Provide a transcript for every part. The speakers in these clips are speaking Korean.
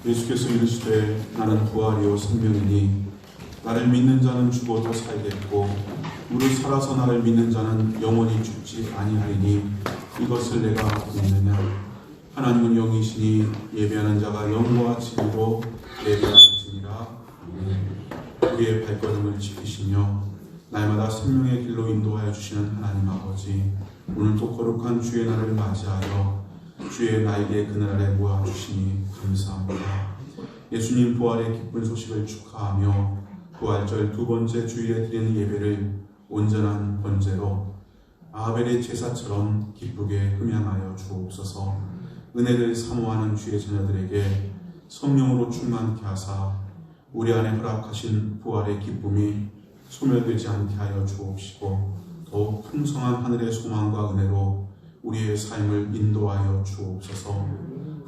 예수께서 이르시되 나는 부활이요 생명이니 나를 믿는 자는 죽어도 살겠고 무릇 살아서 나를 믿는 자는 영원히 죽지 아니하리니 이것을 내가 믿느냐. 하나님은 영이시니 예배하는 자가 영과 진리로 예배할지니라. 우리의 발걸음을 지키시며 날마다 생명의 길로 인도하여 주시는 하나님 아버지, 오늘도 거룩한 주의 날을 맞이하여 주의 날개 그늘에 모아주시니 감사합니다. 예수님 부활의 기쁜 소식을 축하하며 부활절 두 번째 주일에 드리는 예배를 온전한 번제로 아벨의 제사처럼 기쁘게 흠양하여 주옵소서. 은혜를 사모하는 주의 자녀들에게 성령으로 충만케 하사 우리 안에 허락하신 부활의 기쁨이 소멸되지 않게 하여 주옵시고 더욱 풍성한 하늘의 소망과 은혜로 우리의 삶을 인도하여 주옵소서.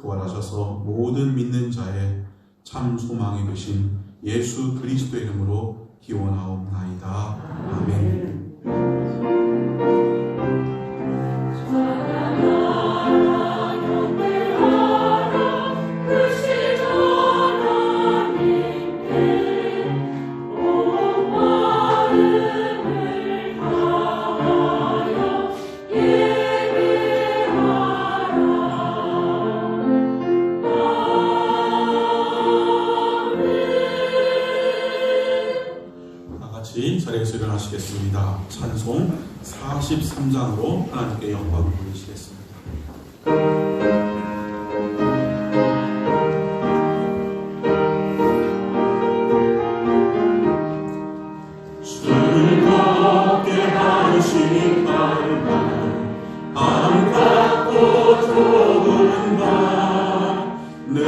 부활하셔서 모든 믿는 자의 참 소망이 되신 예수 그리스도의 이름으로 기원하옵나이다. 아멘. 자리에서 일어나시겠습니다. 찬송 43장으로 하나님께 영광을 돌리시겠습니다. 즐겁게 하시니 밤 안갖고 좋은 밤내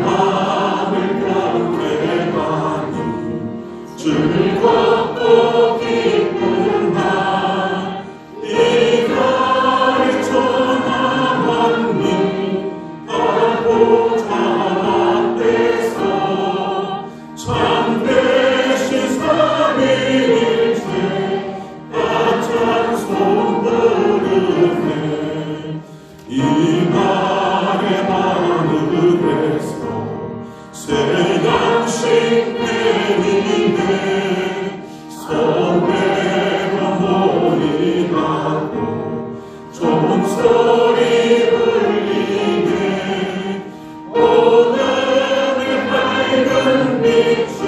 밤을 그렇게 가니 즐겁고 기쁜 밤 이가를 전하왔니 바라보자 앞에서 참되신 삼위일체 찬송 부르네 이 날의 하늘에서 새 양식 내리네 성대가 소리 나고 좋은 소리 울리네 오늘의 밝은 빛은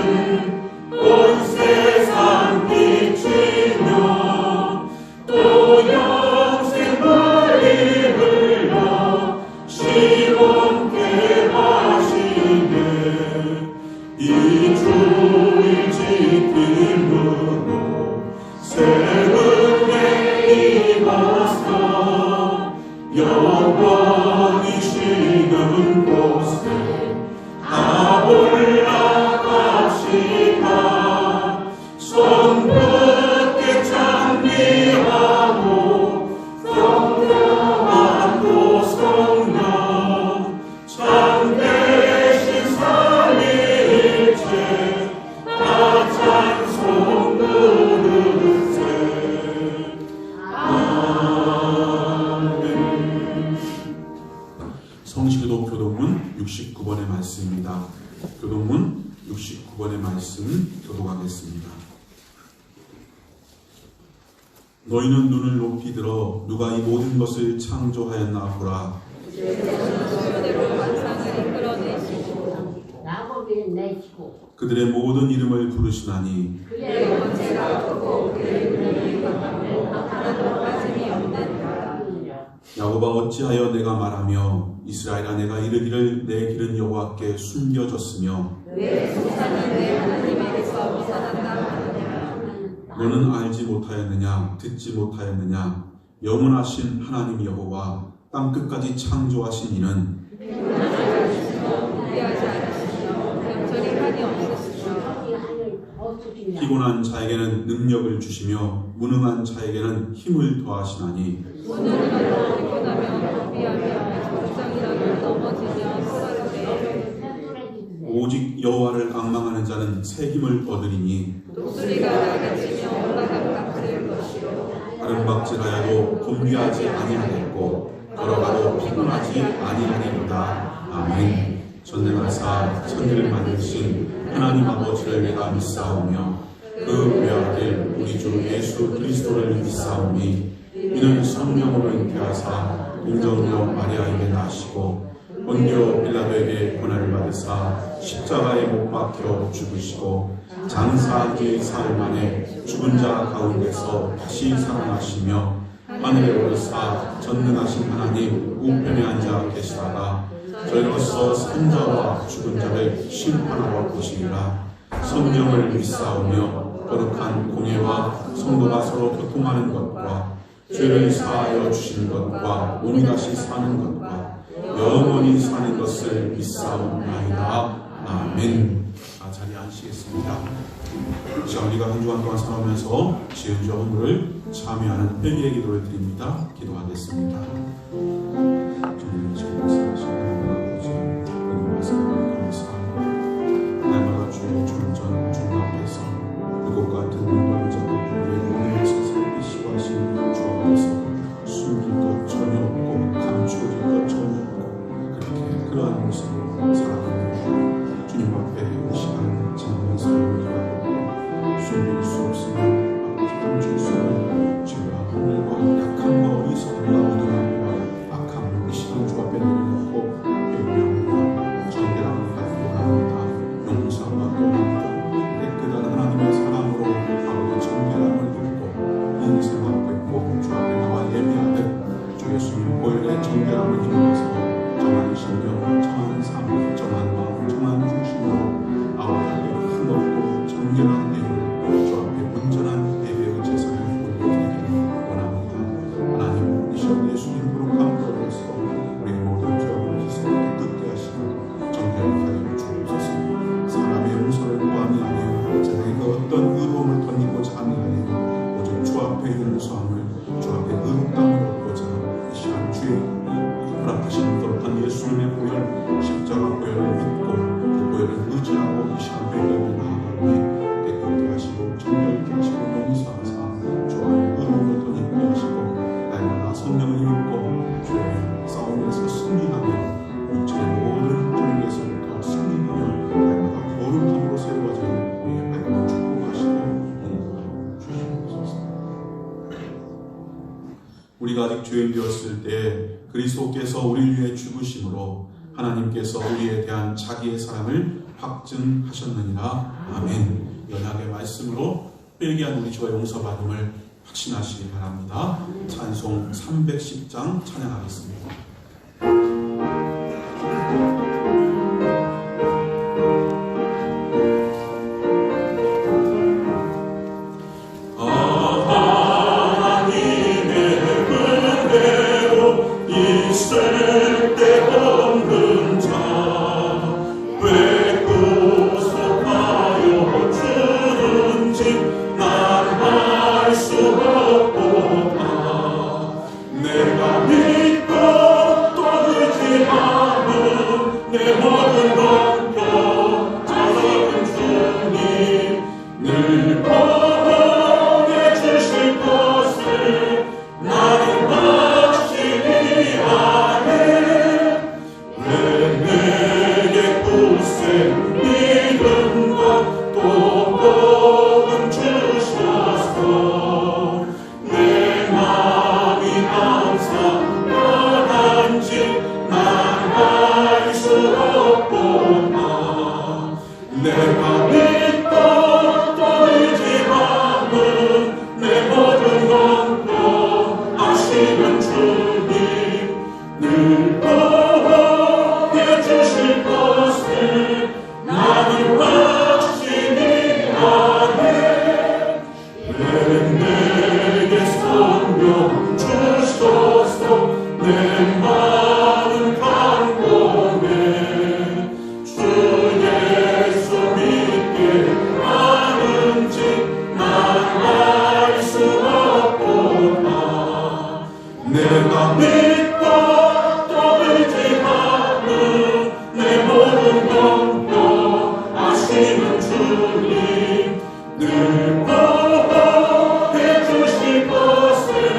온 세상 비치며 또 영생 물이 흘러 시원케 하시네 이 주일 지킴으로 새 은혜 입어서 영원히 쉬는 곳에 다 올라갑시다. 성부께 찬미하고 성령하고 성령 참되신 삼위일체 다 찬송 부르세. 아멘. 성시교도 교독문 69번의 말씀입니다. 교독문 69번의 말씀 교독하겠습니다. 너희는 눈을 높이 들어 누가 이 모든 것을 창조하였나 보라. 그들의 모든 이름을 부르시나니 야곱아 어찌하여 내가 말하며 이스라엘아 내가 이르기를 내 길은 여호와께 숨겨졌으며 너는 알지 못하였느냐 듣지 못하였느냐 영원하신 하나님 여호와 땅끝까지 창조하신 이는 피곤한 자에게는 능력을 주시며 무능한 자에게는 힘을 더하시나니 오직 여호와를 앙망하는 자는 새 힘을 얻으리니 독수리가 날개치며 가금박질하여도 곤비하지 아니하겠고 걸어가도 피곤하지 아니하리로다. 아멘. 전능하사 천지를 만드신 하나님 아버지를 내가 믿사오며 그 외아들 우리 주 예수 그리스도를 믿사오니 이는 성령으로 잉태하사 동정녀 마리아에게 나시고 본디오 빌라도에게 고난을 받으사 십자가에 못 박혀 죽으시고 장사 뒤의 사흘 만에 죽은 자 가운데서 다시 살아나시며 하늘에 오르사 전능하신 하나님 우편에 앉아 계시다가 저희로서 산자와 죽은 자를 심판하러 보시리라. 성령을 믿사오며 거룩한 공예와 성도가 서로 교통하는 것과 죄를 사하여 주시는 것과 몸이 다시 사는 것과 영원히 사는 것을 믿사옵나이다. 아멘. 자리에 앉으시겠습니다. 자, 우리가 한 주간 동안 살아오면서 지은 주 허물을 참여하는 회개의 기도를 드립니다. 기도하겠습니다. 주님 지금 말씀하신 하나님 아버지 오늘 말씀을 감사합니다. 날마다 주의 존전 주 앞에서 그곳 같은 운동자 우리의 모든 세상을 시고하신 주 앞에서 숨길 것 전혀 없고 감추어질 것 전혀 없고 그렇게 그러한 모습으로 살아갑니다. 주님 앞에 이 시간 지나면서 우리가 숨길 수 없으면 아버지 감출 수 없는 죄와 하늘과 약함과 어리석음과 어두움과 악함을 이 시간 주 앞에 내려놓고 회개합니다. 정결함을 갖고 합니다. 용서받고 합니다. 깨끗한 하나님의 사랑으로 아버지 정결함을 입고 인생 앞에 있고 주 앞에 나와 예배하되 주 예수님 보혈의 정결함을 입으면서 정한 신경, 정한 삶, 정한 마음, 정한 중심으로 아버지에게 힘없고 정결한 예배를 주 앞에 온전한 예배의 제사를 올려드리기를 원합니다. 하나님 이 시간 예수님 거룩한 거로서 우리 모든 죄악을 희생하게 듣게 하시고 정결하게 하여 주옵소서. 사람의 용서를 구함이 아니요 자기가 어떤 의로움을 던지고자 함이 아니요 오직 주 앞에 있는 무서움을 주 앞에 의롭다함을 얻고자 이 시간 주의 허락하신 거룩한 예수님의 보혈 십자가 보혈을 믿고 그 보혈을 의지하고 이 시간 회개를 나아가니 깨끗게 하시고 정결케 하시고 용서하사 주 안에 의로움을 더 입게 하시고 날마다 성령을 입고 죄의 싸움에서 승리하며 육체의 모든 종에서부터 승리하며 날마다 거룩함으로 세워져 우리의 발걸음을 축복하시고 인도하여 주시옵소서. 우리가 아직 죄인 되었을 때 그리스도께서 우리를 위해 죽으심으로 하나님께서 우리에 대한 자기의 사랑을 확증하셨느니라. 아멘. 연약의 말씀으로 회개한 우리 죄와 용서받음을 확신하시기 바랍니다. 찬송 310장 찬양하겠습니다. 늘 보호해 주실 것을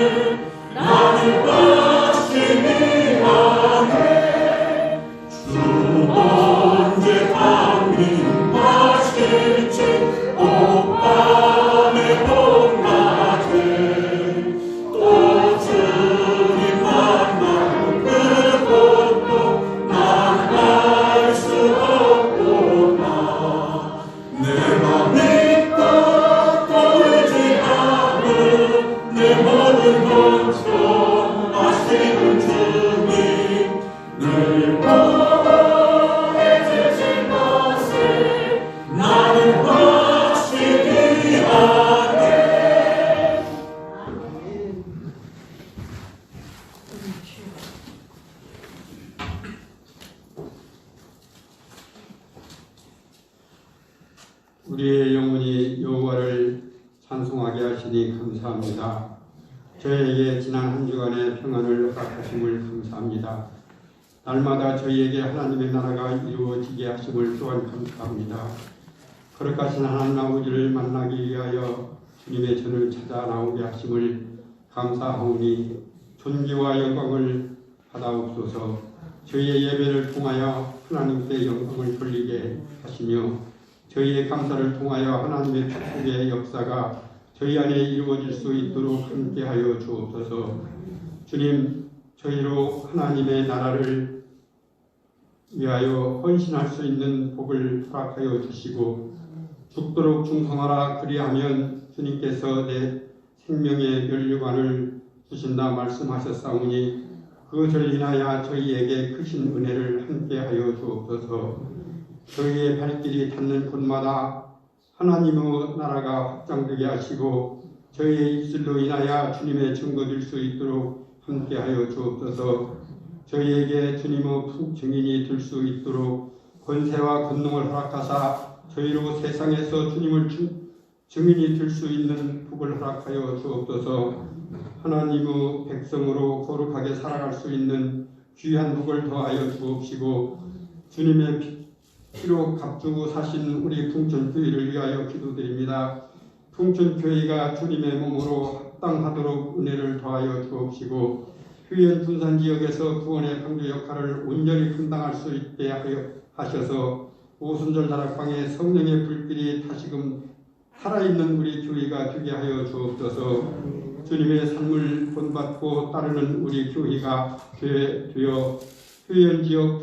이름을 찬송하게 하시니 감사합니다. 저에게 지난 한 주간의 평안을 허락하심을 감사합니다. 날마다 저희에게 하나님의 나라가 이루어지게 하심을 또한 감사합니다. 거룩하신 하나님 아버지를 만나기 위하여 주님의 전을 찾아 나오게 하심을 감사하오니 존귀와 영광을 받아옵소서. 저희의 예배를 통하여 하나님께 영광을 돌리게 하시며 저희의 감사를 통하여 하나님의 축복의 역사가 저희 안에 이루어질 수 있도록 함께하여 주옵소서. 주님, 저희로 하나님의 나라를 위하여 헌신할 수 있는 복을 허락하여 주시고 죽도록 충성하라 그리하면 주님께서 내 생명의 면류관을 주신다 말씀하셨사오니 그것을 인하여 저희에게 크신 은혜를 함께하여 주옵소서. 저희의 발길이 닿는 곳마다 하나님의 나라가 확장되게 하시고 저희의 입술로 인하여 주님의 증거될 수 있도록 함께하여 주옵소서. 저희에게 주님의 증인이 될 수 있도록 권세와 권능을 허락하사 저희로 세상에서 주님을 증인이 될 수 있는 복을 허락하여 주옵소서. 하나님의 백성으로 거룩하게 살아갈 수 있는 귀한 복을 더하여 주옵시고 주님의 피로 값주고 사신 우리 풍천교회를 위하여 기도드립니다. 풍천교회가 주님의 몸으로 합당하도록 은혜를 더하여 주옵시고 휴연 분산 지역에서 구원의 방주 역할을 온전히 감당할 수 있게 하셔서 오순절 다락방에 성령의 불길이 다시금 살아있는 우리 교회가 되게 하여 주옵소서. 주님의 삶을 본받고 따르는 우리 교회가 되어 휴연 지역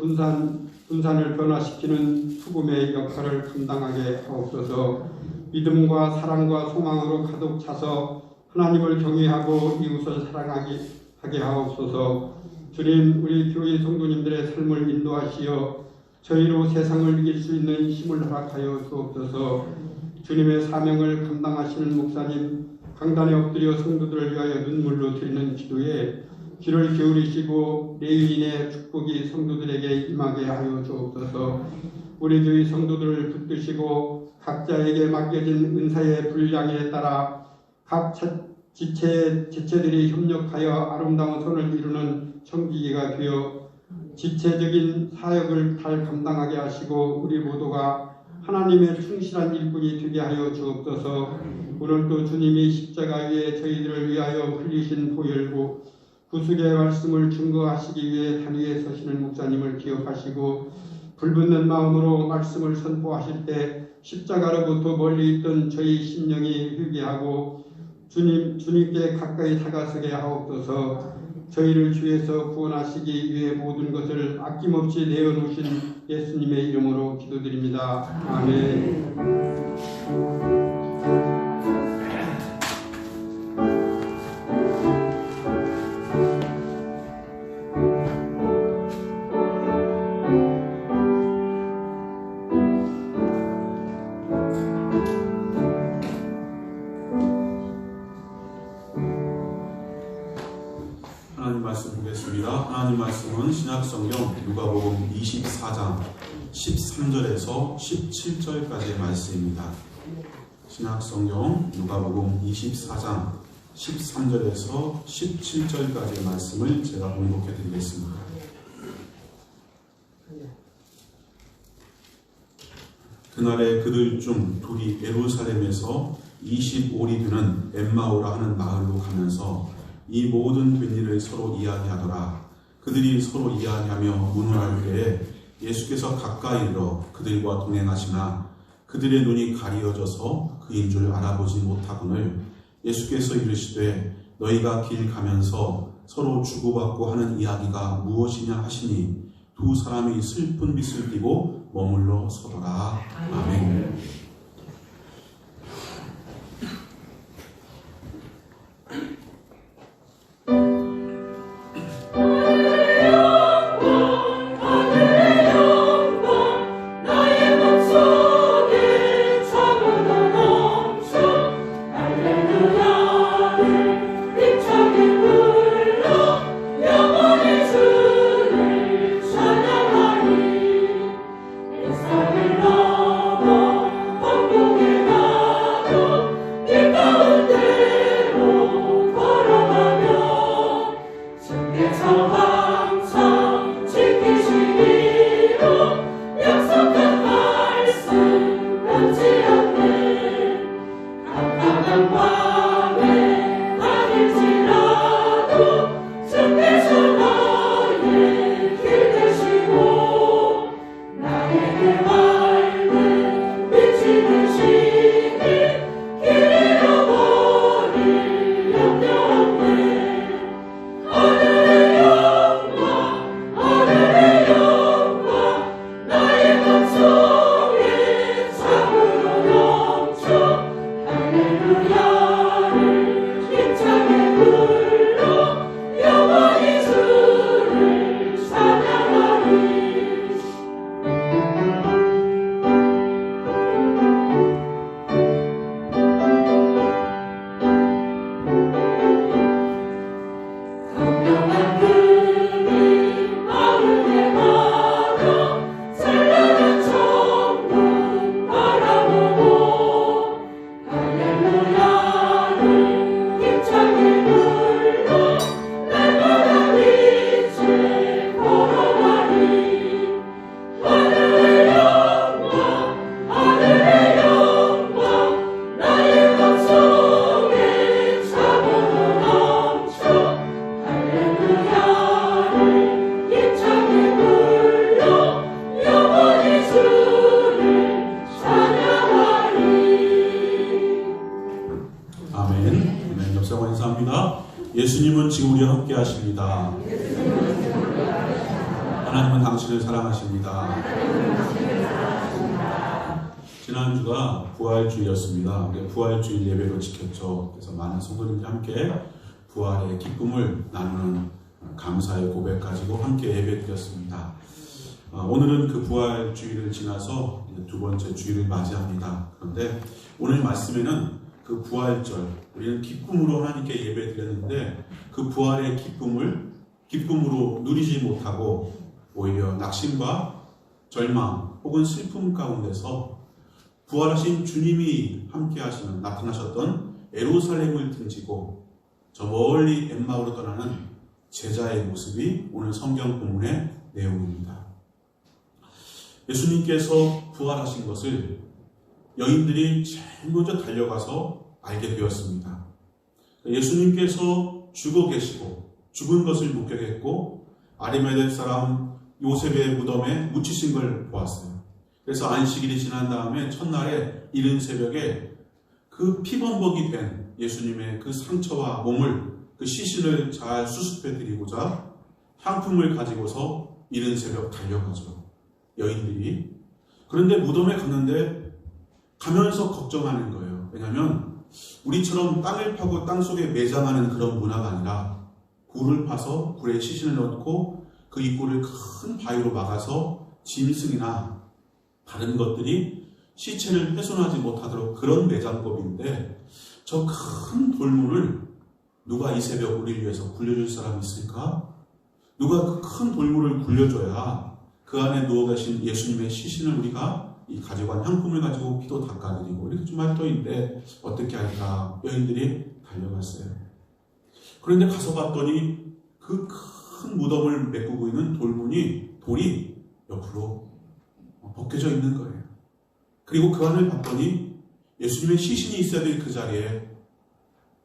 분산을 변화시키는 수금의 역할을 감당하게 하옵소서. 믿음과 사랑과 소망으로 가득 차서 하나님을 경외하고 이웃을 사랑하게 하옵소서. 주님, 우리 교회 성도님들의 삶을 인도하시어 저희로 세상을 이길 수 있는 힘을 허락하여 주옵소서. 주님의 사명을 감당하시는 목사님 강단에 엎드려 성도들을 위하여 눈물로 드리는 기도에 귀를 기울이시고 내인의 축복이 성도들에게 임하게 하여 주옵소서. 우리 교회 성도들을 붙드시고 각자에게 맡겨진 은사의 분량에 따라 각 지체들이 협력하여 아름다운 선을 이루는 청지기가 되어 지체적인 사역을 잘 감당하게 하시고 우리 모두가 하나님의 충실한 일꾼이 되게 하여 주옵소서. 오늘도 주님이 십자가 위에 저희들을 위하여 흘리신 보혈고 구속의 말씀을 증거하시기 위해 단위에 서시는 목사님을 기억하시고 불붙는 마음으로 말씀을 선포하실 때 십자가로부터 멀리 있던 저희 심령이 회개하고 주님께 가까이 다가서게 하옵소서. 저희를 주에서 구원하시기 위해 모든 것을 아낌없이 내어놓으신 예수님의 이름으로 기도드립니다. 아멘. 하나님 말씀은 신약성경 누가복음 24장 13절에서 17절까지의 말씀입니다. 신약성경 누가복음 24장 13절에서 17절까지의 말씀을 제가 봉독해 드리겠습니다. 그날에 그들 중 둘이 예루살렘에서 25리 되는 엠마오라 하는 마을로 가면서 이 모든 된 일을 서로 이야기하더라. 그들이 서로 이야기하며 문화할 때에 예수께서 가까이 이르러 그들과 동행하시나 그들의 눈이 가리어져서 그인 줄 알아보지 못하거늘 예수께서 이르시되 너희가 길 가면서 서로 주고받고 하는 이야기가 무엇이냐 하시니 두 사람이 슬픈 빛을 띠고 머물러 서더라. 아멘. Oh 예수님은 지금 우리와 함께 하십니다. 하나님은 당신을 사랑하십니다. 지난주가 부활주일이었습니다. 우리가 부활주일 예배로 지켰죠. 그래서 많은 성도님들이 함께 부활의 기쁨을 나누는 감사의 고백 가지고 함께 예배드렸습니다. 오늘은 그 부활주일을 지나서 이제 두 번째 주일을 맞이합니다. 그런데 오늘 말씀에는 그 부활절, 우리는 기쁨으로 하나님께 예배드렸는데 그 부활의 기쁨으로 누리지 못하고 오히려 낙심과 절망 혹은 슬픔 가운데서 부활하신 주님이 함께 하시는 나타나셨던 예루살렘을 등지고 저 멀리 엠마오로 떠나는 제자의 모습이 오늘 성경 본문의 내용입니다. 예수님께서 부활하신 것을 여인들이 제일 먼저 달려가서 알게 되었습니다. 예수님께서 죽어 계시고 죽은 것을 목격했고 아리마대 사람 요셉의 무덤에 묻히신 걸 보았어요. 그래서 안식일이 지난 다음에 첫날에 이른 새벽에 그 피범벅이 된 예수님의 그 상처와 몸을 그 시신을 잘 수습해 드리고자 향품을 가지고서 이른 새벽 달려가죠. 여인들이. 그런데 무덤에 갔는데 가면서 걱정하는 거예요. 왜냐하면 우리처럼 땅을 파고 땅속에 매장하는 그런 문화가 아니라 굴을 파서 굴에 시신을 넣고 그 입구를 큰 바위로 막아서 짐승이나 다른 것들이 시체를 훼손하지 못하도록 그런 매장법인데 저 큰 돌문을 누가 이 새벽 우리를 위해서 굴려줄 사람이 있을까? 누가 그 큰 돌문을 굴려줘야 그 안에 누워 계신 예수님의 시신을 우리가 이 가져간 향품을 가지고 피도 닦아드리고 이렇게 좀 할 터인데 어떻게 할까? 여인들이 달려갔어요. 그런데 가서 봤더니 그 큰 무덤을 메꾸고 있는 돌이 옆으로 벗겨져 있는 거예요. 그리고 그 안을 봤더니 예수님의 시신이 있어야 될 그 자리에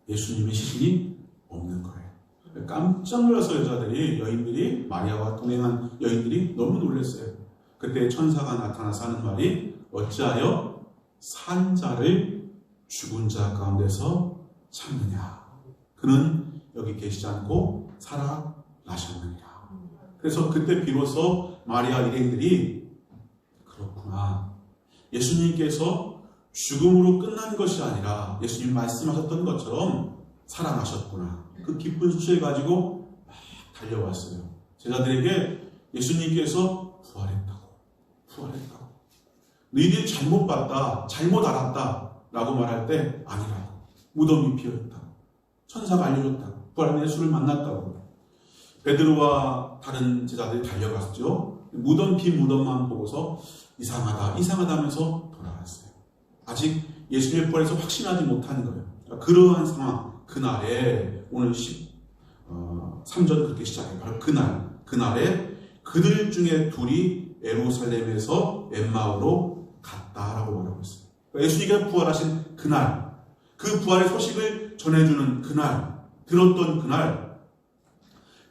예수님의 시신이 없는 거예요. 깜짝 놀라서 여인들이 마리아와 동행한 여인들이 너무 놀랐어요. 그때 천사가 나타나서 하는 말이 어찌하여 산 자를 죽은 자 가운데서 찾느냐. 그는 여기 계시지 않고 살아나셨느니라. 그래서 그때 비로소 마리아 일행들이 그렇구나. 예수님께서 죽음으로 끝난 것이 아니라 예수님 말씀하셨던 것처럼 살아나셨구나. 그 기쁜 소식을 가지고 막 달려왔어요. 제자들에게 예수님께서 부활했다고. 너희들이 잘못 봤다, 잘못 알았다 라고 말할 때 아니라고. 무덤이 비어있다고. 천사가 알려줬다고. 부활한 예수를 만났다고. 베드로와 다른 제자들이 달려갔죠. 빈 무덤만 보고서 이상하다 하면서 돌아갔어요. 아직 예수님의 부활에서 확신하지 못하는 거예요. 그러한 상황, 그날에 오늘 3절 그렇게 시작해요. 바로 그날에 그들 중에 둘이 예루살렘에서 엠마오로 갔다라고 말하고 있어요. 예수님께서 부활하신 그날, 그 부활의 소식을 전해주는 그날, 들었던 그날,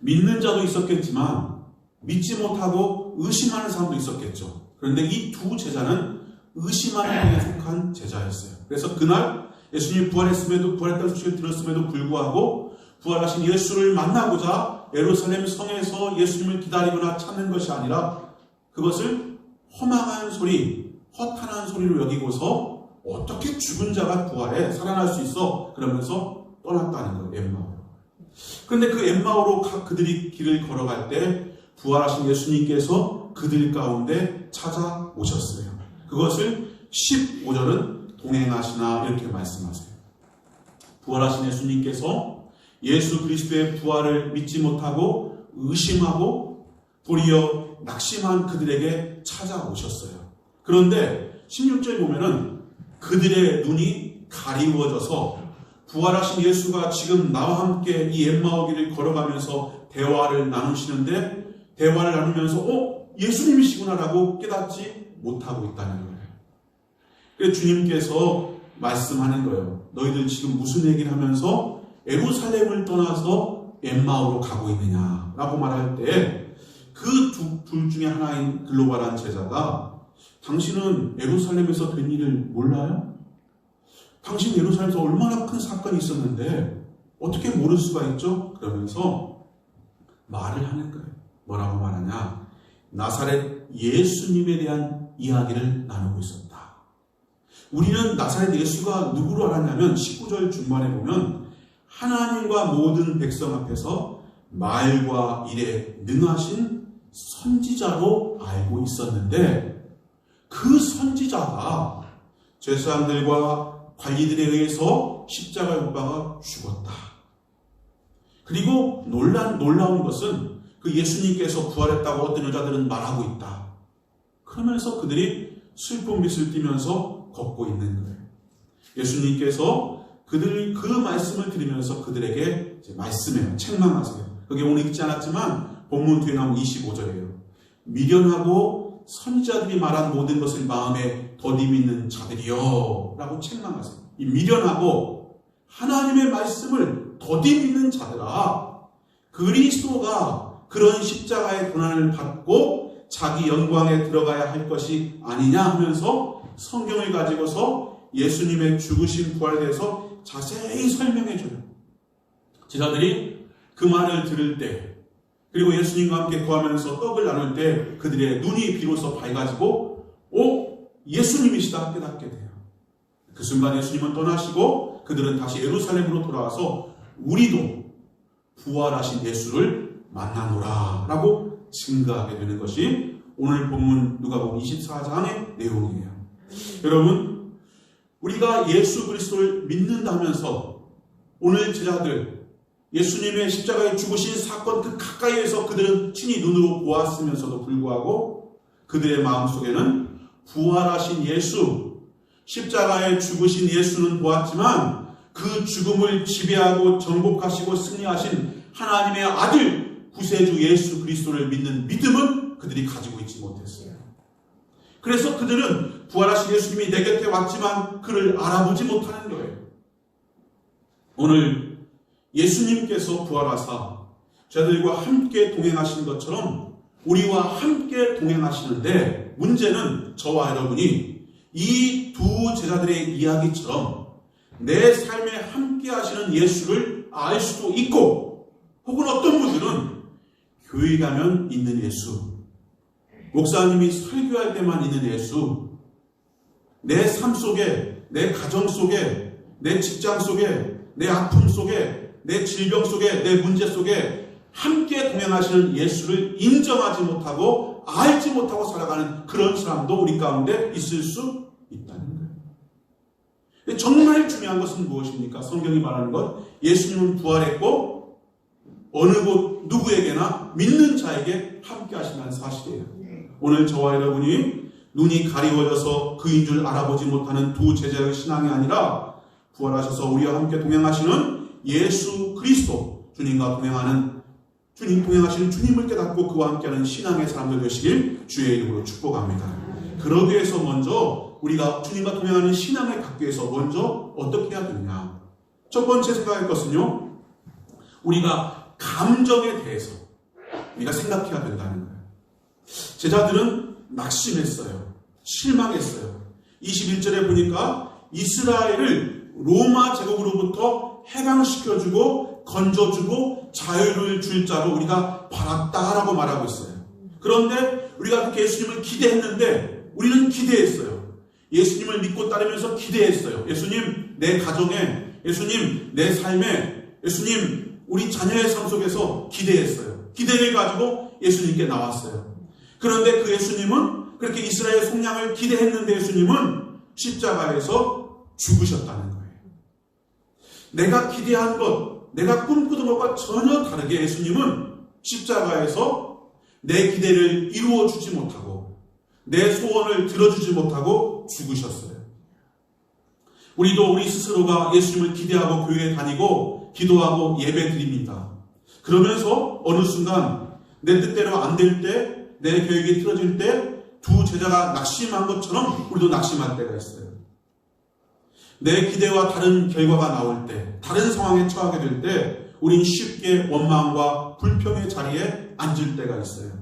믿는 자도 있었겠지만 믿지 못하고 의심하는 사람도 있었겠죠. 그런데 이 두 제자는 의심하는 쪽에 속한 제자였어요. 그래서 그날 예수님이 부활했다는 소식을 들었음에도 불구하고 부활하신 예수를 만나고자 예루살렘 성에서 예수님을 기다리거나 찾는 것이 아니라 그것을 허망한 소리, 허탄한 소리로 여기고서 어떻게 죽은 자가 부활해 살아날 수 있어? 그러면서 떠났다는 거예요. 엠마오로. 그런데 그 엠마오로 그들이 길을 걸어갈 때 부활하신 예수님께서 그들 가운데 찾아오셨어요. 그것을 15절은 동행하시나 이렇게 말씀하세요. 부활하신 예수님께서 예수 그리스도의 부활을 믿지 못하고 의심하고 도리어 낙심한 그들에게 찾아오셨어요. 그런데 16절에 보면은 그들의 눈이 가리워져서 부활하신 예수가 지금 나와 함께 이 엠마오 길을 걸어가면서 대화를 나누시는데 대화를 나누면서 예수님이시구나라고 깨닫지 못하고 있다는 거예요. 그래서 주님께서 말씀하는 거예요. 너희들 지금 무슨 얘기를 하면서 예루살렘을 떠나서 엠마오로 가고 있느냐라고 말할 때 그 둘 중에 하나인 글로벌한 제자가 당신은 예루살렘에서 된 일을 몰라요? 당신 예루살렘에서 얼마나 큰 사건이 있었는데 어떻게 모를 수가 있죠? 그러면서 말을 하는 거예요. 뭐라고 말하냐? 나사렛 예수님에 대한 이야기를 나누고 있었다. 우리는 나사렛 예수가 누구로 알았냐면 19절 중반에 보면 하나님과 모든 백성 앞에서 말과 일에 능하신 선지자로 알고 있었는데 그 선지자가 제사장들과 관리들에 의해서 십자가에 못 박아 죽었다. 그리고 놀라운 것은 그 예수님께서 부활했다고 어떤 여자들은 말하고 있다. 그러면서 그들이 슬픈 빛을 띠면서 걷고 있는 거예요. 예수님께서 그 말씀을 들으면서 그들에게 말씀해요. 책망하세요. 그게 오늘 읽지 않았지만 본문 뒤에 나온 25절이에요. 미련하고 선지자들이 말한 모든 것을 마음에 더디 믿는 자들이여 라고 책망하세요. 이 미련하고 하나님의 말씀을 더디 믿는 자들아, 그리스도가 그런 십자가의 고난을 받고 자기 영광에 들어가야 할 것이 아니냐 하면서 성경을 가지고서 예수님의 죽으신 부활에 대해서 자세히 설명해줘요. 제자들이 그 말을 들을 때 그리고 예수님과 함께 거하면서 떡을 나눌 때 그들의 눈이 비로소 밝아지고 예수님이시다 깨닫게 돼요. 그 순간 예수님은 떠나시고 그들은 다시 예루살렘으로 돌아와서 우리도 부활하신 예수를 만나노라 라고 증거하게 되는 것이 오늘 본문 누가복음 24장의 내용이에요. 여러분, 우리가 예수 그리스도를 믿는다면서 오늘 제자들 예수님의 십자가에 죽으신 사건 그 가까이에서 그들은 친히 눈으로 보았으면서도 불구하고 그들의 마음속에는 부활하신 예수, 십자가에 죽으신 예수는 보았지만 그 죽음을 지배하고 정복하시고 승리하신 하나님의 아들 구세주 예수 그리스도를 믿는 믿음은 그들이 가지고 있지 못했어요. 그래서 그들은 부활하신 예수님이 내 곁에 왔지만 그를 알아보지 못하는 거예요. 오늘 예수님께서 부활하사 저들과 함께 동행하시는 것처럼 우리와 함께 동행하시는데 문제는 저와 여러분이 이 두 제자들의 이야기처럼 내 삶에 함께 하시는 예수를 알 수도 있고 혹은 어떤 분들은 교회 가면 있는 예수, 목사님이 설교할 때만 있는 예수, 내 삶 속에, 내 가정 속에, 내 직장 속에, 내 아픔 속에, 내 질병 속에, 내 문제 속에 함께 동행하시는 예수를 인정하지 못하고 알지 못하고 살아가는 그런 사람도 우리 가운데 있을 수 있다는 거예요. 정말 중요한 것은 무엇입니까? 성경이 말하는 것, 예수님은 부활했고 어느 곳 누구에게나 믿는 자에게 함께 하신다는 사실이에요. 오늘 저와 여러분이 눈이 가리워져서 그인 줄 알아보지 못하는 두 제자의 신앙이 아니라 부활하셔서 우리와 함께 동행하시는 예수 그리스도, 주님과 동행하시는 주님을 깨닫고 그와 함께하는 신앙의 사람들 되시길 주의 이름으로 축복합니다. 그러기 위해서 먼저 우리가 주님과 동행하는 신앙을 갖기 위해서 먼저 어떻게 해야 되느냐? 첫 번째 생각할 것은요, 우리가 감정에 대해서 우리가 생각해야 된다는 거예요. 제자들은 낙심했어요. 실망했어요. 21절에 보니까 이스라엘을 로마 제국으로부터 해방시켜주고 건져주고 자유를 줄 자로 우리가 바랐다라고 말하고 있어요. 그런데 우리가 그렇게 예수님을 기대했는데 우리는 기대했어요. 예수님을 믿고 따르면서 기대했어요. 예수님 내 가정에, 예수님 내 삶에, 예수님 우리 자녀의 삶 속에서 기대했어요. 기대를 가지고 예수님께 나왔어요. 그런데 그 예수님은 그렇게 이스라엘 속량을 기대했는데 예수님은 십자가에서 죽으셨다는 거예요. 내가 기대한 것, 내가 꿈꾸던 것과 전혀 다르게 예수님은 십자가에서 내 기대를 이루어주지 못하고 내 소원을 들어주지 못하고 죽으셨어요. 우리도 우리 스스로가 예수님을 기대하고 교회에 다니고 기도하고 예배 드립니다. 그러면서 어느 순간 내 뜻대로 안 될 때, 내 계획이 틀어질 때 두 제자가 낙심한 것처럼 우리도 낙심할 때가 있어요. 내 기대와 다른 결과가 나올 때, 다른 상황에 처하게 될 때 우린 쉽게 원망과 불평의 자리에 앉을 때가 있어요.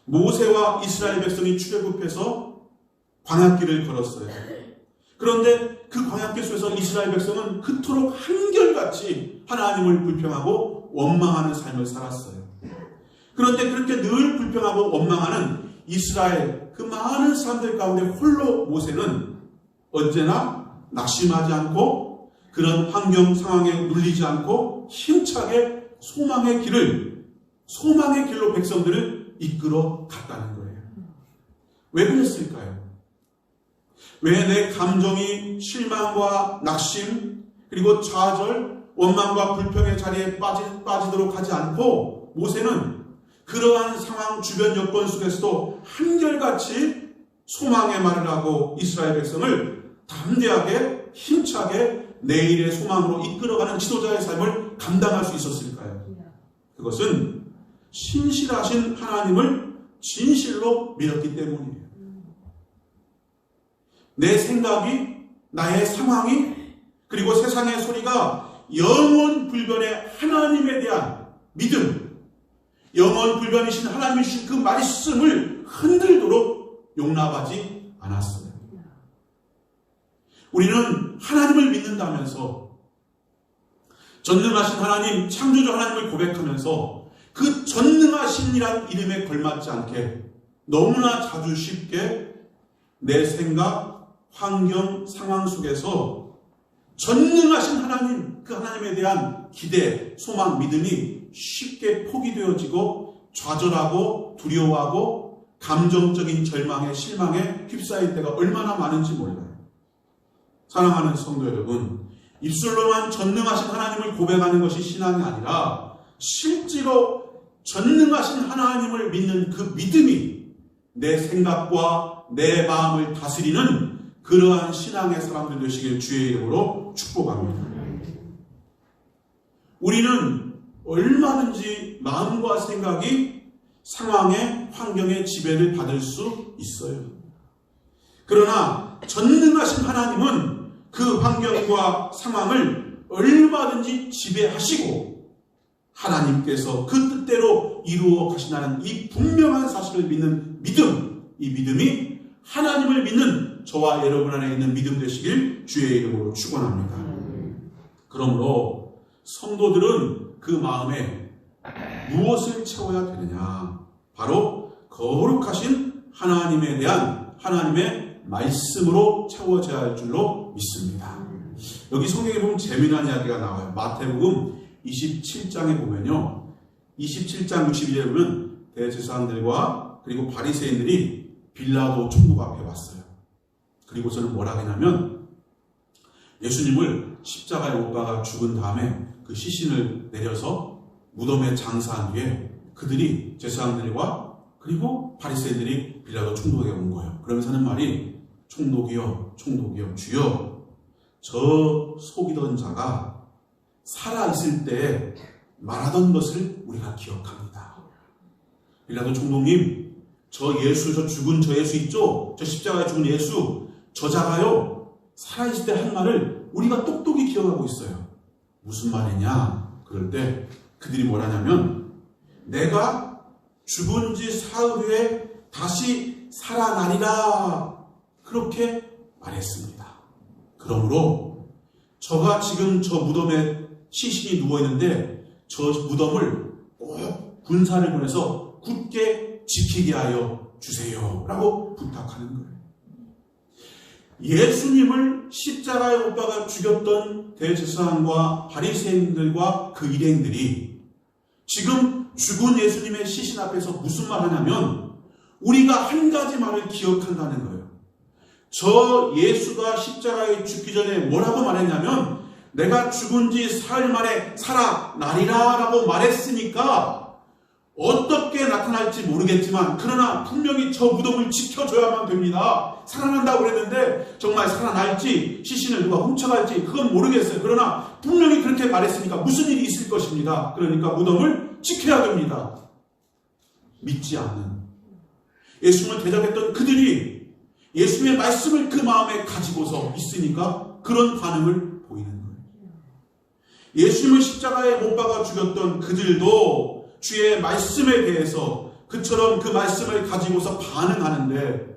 모세와 이스라엘 백성이 출애굽해서 광야길을 걸었어요. 그런데 그 광야길 속에서 이스라엘 백성은 그토록 한결같이 하나님을 불평하고 원망하는 삶을 살았어요. 그런데 그렇게 늘 불평하고 원망하는 이스라엘 그 많은 사람들 가운데 홀로 모세는 언제나 낙심하지 않고 그런 환경 상황에 눌리지 않고 힘차게 소망의 길로 백성들을 이끌어 갔다는 거예요. 왜 그랬을까요? 왜 내 감정이 실망과 낙심 그리고 좌절, 원망과 불평의 자리에 빠지도록 하지 않고 모세는 그러한 상황 주변 여건 속에서도 한결같이 소망의 말을 하고 이스라엘 백성을 담대하게 힘차게 내일의 소망으로 이끌어가는 지도자의 삶을 감당할 수 있었을까요? 그것은 신실하신 하나님을 진실로 믿었기 때문이에요. 내 생각이, 나의 상황이, 그리고 세상의 소리가 영원 불변의 하나님에 대한 믿음, 영원 불변이신 하나님이 주신 그 말씀을 흔들도록 용납하지 않았어요. 우리는 하나님을 믿는다면서 전능하신 하나님, 창조주 하나님을 고백하면서 그 전능하신이란 이름에 걸맞지 않게 너무나 자주 쉽게 내 생각, 환경, 상황 속에서 전능하신 하나님, 그 하나님에 대한 기대, 소망, 믿음이 쉽게 포기되어지고 좌절하고 두려워하고 감정적인 절망에 실망에 휩싸일 때가 얼마나 많은지 몰라요. 사랑하는 성도 여러분, 입술로만 전능하신 하나님을 고백하는 것이 신앙이 아니라 실제로 전능하신 하나님을 믿는 그 믿음이 내 생각과 내 마음을 다스리는 그러한 신앙의 사람들 되시길 주의 이름으로 축복합니다. 우리는 얼마든지 마음과 생각이 상황의 환경의 지배를 받을 수 있어요. 그러나 전능하신 하나님은 그 환경과 상황을 얼마든지 지배하시고 하나님께서 그 뜻대로 이루어 가신다는 이 분명한 사실을 믿는 믿음, 이 믿음이 하나님을 믿는 저와 여러분 안에 있는 믿음 되시길 주의 이름으로 축원합니다. 그러므로 성도들은 그 마음에 무엇을 채워야 되느냐? 바로 거룩하신 하나님에 대한 하나님의 말씀으로 채워져야 할 줄로 믿습니다. 여기 성경에 보면 재미난 이야기가 나와요. 마태복음 27장에 보면요. 27장 62절에 보면 대제사장들과 그리고 바리새인들이 빌라도 총독 앞에 왔어요. 그리고서는 뭐라 하냐면 예수님을 십자가에 못 박아 죽은 다음에 그 시신을 내려서 무덤에 장사한 뒤에 그들이 제사장들과 그리고 바리새인들이 빌라도 총독에게 온 거예요. 그러면서 하는 말이 총독이여 주여 저 속이던 자가 살아있을 때 말하던 것을 우리가 기억합니다. 빌라도 총독님, 저 예수, 저 죽은 저 예수 있죠? 저 십자가에 죽은 예수, 저자가요, 살아있을 때 한 말을 우리가 똑똑히 기억하고 있어요. 무슨 말이냐? 그럴 때 그들이 뭐라냐면, 내가 죽은 지 사흘 후에 다시 살아나리라. 그렇게 말했습니다. 그러므로 저가 지금 저 무덤에 시신이 누워있는데 저 무덤을 꼭 군사를 보내서 굳게 지키게 하여 주세요. 라고 부탁하는 거예요. 예수님을 십자가에 못 박아 죽였던 대제사장과 바리새인들과 그 일행들이 지금 죽은 예수님의 시신 앞에서 무슨 말 하냐면 우리가 한 가지 말을 기억한다는 거예요. 저 예수가 십자가에 죽기 전에 뭐라고 말했냐면 내가 죽은 지 사흘 만에 살아나리라 라고 말했으니까 어떻게 나타날지 모르겠지만 그러나 분명히 저 무덤을 지켜줘야만 됩니다. 살아난다고 그랬는데 정말 살아날지 시신을 누가 훔쳐갈지 그건 모르겠어요. 그러나 분명히 그렇게 말했으니까 무슨 일이 있을 것입니다. 그러니까 무덤을 지켜야 됩니다. 믿지 않는 예수님을 대적했던 그들이 예수님의 말씀을 그 마음에 가지고서 있으니까 그런 반응을 보이는 거예요. 예수님을 십자가에 못 박아 죽였던 그들도 주의 말씀에 대해서 그처럼 그 말씀을 가지고서 반응하는데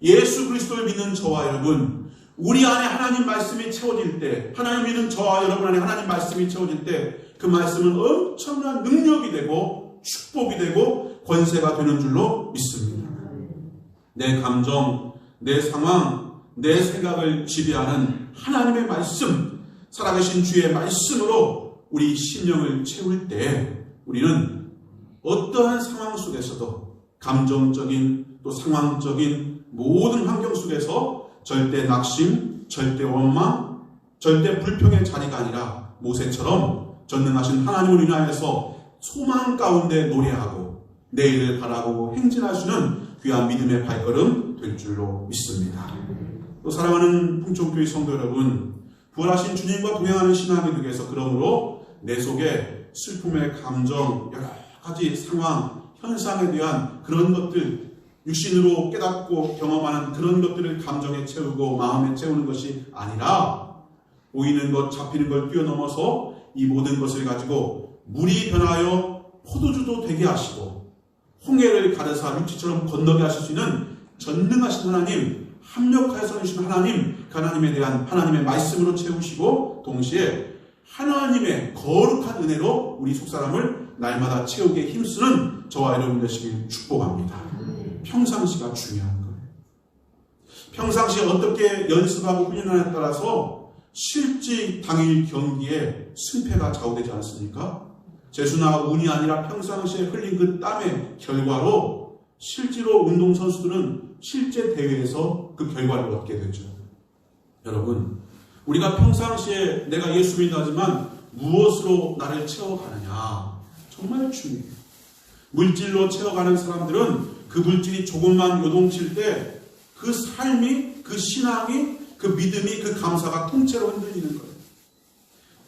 예수 그리스도를 믿는 저와 여러분, 우리 안에 하나님 말씀이 채워질 때, 하나님 믿는 저와 여러분 안에 하나님 말씀이 채워질 때 그 말씀은 엄청난 능력이 되고 축복이 되고 권세가 되는 줄로 믿습니다. 내 감정, 내 상황, 내 생각을 지배하는 하나님의 말씀, 살아계신 주의 말씀으로 우리 심령을 채울 때 우리는 어떠한 상황 속에서도 감정적인 또 상황적인 모든 환경 속에서 절대 낙심, 절대 원망, 절대 불평의 자리가 아니라 모세처럼 전능하신 하나님을 인하여서 소망 가운데 노래하고 내일을 바라고 행진할 수 있는 귀한 믿음의 발걸음 될 줄로 믿습니다. 또 사랑하는 풍촌교회 성도 여러분, 부활하신 주님과 동행하는 신앙이 되기 위해서 그러므로 내 속에 슬픔의 감정, 여러 가지 상황, 현상에 대한 그런 것들, 육신으로 깨닫고 경험하는 그런 것들을 감정에 채우고 마음에 채우는 것이 아니라 보이는 것, 잡히는 걸 뛰어넘어서 이 모든 것을 가지고 물이 변하여 포도주도 되게 하시고 홍해를 가르사 육지처럼 건너게 하실 수 있는 전능하신 하나님, 합력하여서 주신 하나님, 그 하나님에 대한 하나님의 말씀으로 채우시고 동시에 하나님의 거룩한 은혜로 우리 속사람을 날마다 채우게 힘쓰는 저와 여러분 되시길 축복합니다. 평상시가 중요한 거예요. 평상시에 어떻게 연습하고 훈련하냐에 따라서 실제 당일 경기에 승패가 좌우되지 않습니까? 재수나 운이 아니라 평상시에 흘린 그 땀의 결과로 실제로 운동선수들은 실제 대회에서 그 결과를 얻게 되죠. 여러분, 우리가 평상시에 내가 예수 믿하지만 무엇으로 나를 채워가느냐 정말 중요해요. 물질로 채워가는 사람들은 그 물질이 조금만 요동칠 때 그 삶이, 그 신앙이, 그 믿음이, 그 감사가 통째로 흔들리는 거예요.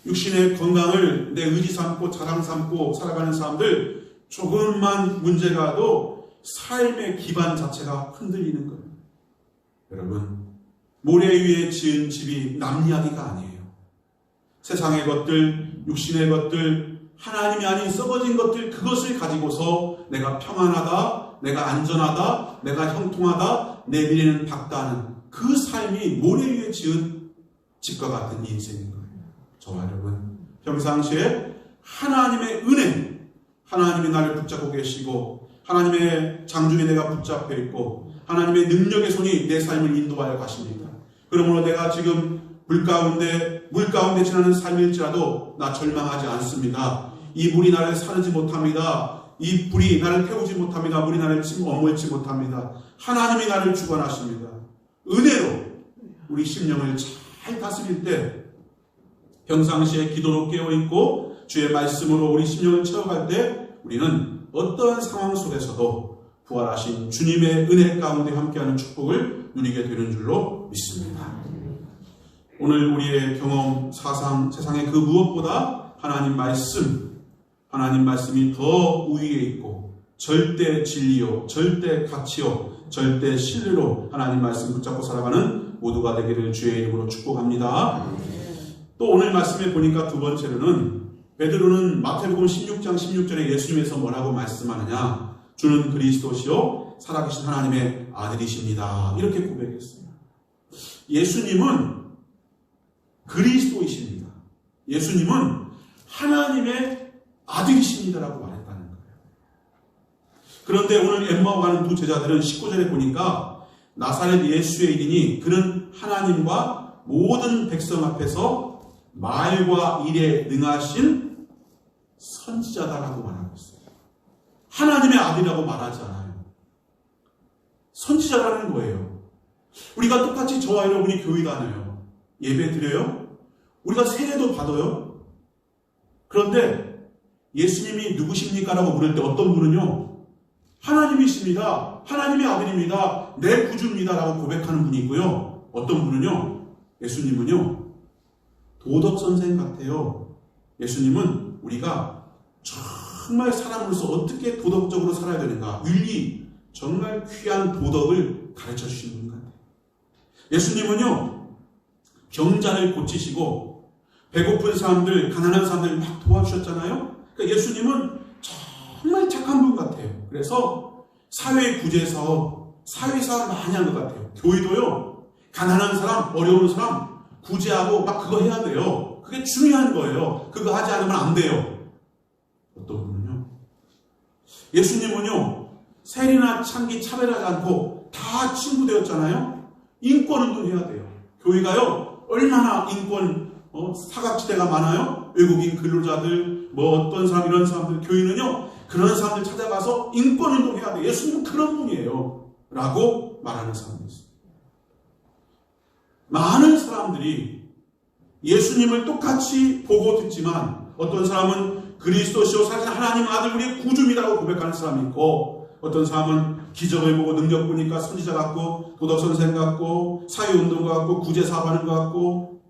육신의 건강을 내 의지 삼고 자랑 삼고 살아가는 사람들 조금만 문제가도 삶의 기반 자체가 흔들리는 거예요. 여러분, 모래 위에 지은 집이 남 이야기가 아니에요. 세상의 것들, 육신의 것들, 하나님이 아닌 썩어진 것들, 그것을 가지고서 내가 평안하다, 내가 안전하다, 내가 형통하다, 내 미래는 밝다는 그 삶이 모래 위에 지은 집과 같은 인생인 거예요. 저와 여러분, 평상시에 하나님의 은혜, 하나님이 나를 붙잡고 계시고 하나님의 장중에 내가 붙잡혀 있고 하나님의 능력의 손이 내 삶을 인도하여 가십니다. 그러므로 내가 지금 물 가운데 지나는 삶일지라도 나 절망하지 않습니다. 이 물이 나를 사르지 못합니다. 이 불이 나를 태우지 못합니다. 물이 나를 머물지 못합니다. 하나님이 나를 주관하십니다. 은혜로 우리 심령을 잘 다스릴 때 평상시에 기도로 깨어있고 주의 말씀으로 우리 심령을 채워갈 때 우리는 어떠한 상황 속에서도 부활하신 주님의 은혜 가운데 함께하는 축복을 누리게 되는 줄로 믿습니다. 오늘 우리의 경험, 사상, 세상의 그 무엇보다 하나님 말씀이 더 우위에 있고 절대 진리요, 절대 가치요, 절대 신뢰로 하나님 말씀 붙잡고 살아가는 모두가 되기를 주의 이름으로 축복합니다. 또 오늘 말씀에 보니까 두 번째로는 베드로는 마태복음 16장 16절에 예수님에서 뭐라고 말씀하느냐, 주는 그리스도시요 살아계신 하나님의 아들이십니다. 이렇게 고백했습니다. 예수님은 그리스도이십니다. 예수님은 하나님의 아들이십니다라고 말했다는 거예요. 그런데 오늘 엠마오 가는 두 제자들은 19절에 보니까 나사렛 예수의 이르니 그는 하나님과 모든 백성 앞에서 말과 일에 능하신 선지자다라고 말하고 있어요. 하나님의 아들이라고 말하지 않아요. 선지자라는 거예요. 우리가 똑같이 저와 여러분이 교회 다녀요. 예배 드려요. 우리가 세례도 받아요. 그런데 예수님이 누구십니까? 라고 물을 때 어떤 분은요, 하나님이십니다. 하나님의 아들입니다. 내 구주입니다. 라고 고백하는 분이 있고요. 어떤 분은요, 예수님은요, 도덕선생 같아요. 예수님은 우리가 정말 사람으로서 어떻게 도덕적으로 살아야 되는가, 윤리, 정말 귀한 도덕을 가르쳐 주시는 분 같아요. 예수님은요, 병자를 고치시고 배고픈 사람들, 가난한 사람들 막 도와주셨잖아요. 그러니까 예수님은 정말 착한 분 같아요. 그래서 사회 구제 사업, 사회사업 많이 한 것 같아요. 교회도요, 가난한 사람, 어려운 사람 구제하고 막 그거 해야 돼요. 그게 중요한 거예요. 그거 하지 않으면 안 돼요. 어떤 분은요, 예수님은요, 세리나 창기 차별하지 않고 다 친구 되었잖아요. 인권운동 해야 돼요. 교회가요, 얼마나 인권 사각지대가 많아요. 외국인 근로자들, 어떤 사람, 이런 사람들, 교회는요, 그런 사람들 찾아가서 인권운동 해야 돼요. 예수님은 그런 분이에요. 라고 말하는 사람이 있어요. 많은 사람들이 예수님을 똑같이 보고 듣지만, 어떤 사람은 그리스도시요 사실 하나님 아들 우리의 구주입니다라고 고백하는 사람이 있고, 어떤 사람은 기적을 보고 능력 보니까 선지자 같고, 도덕선생 같고, 사회운동 같고, 구제사업하는 것 같고,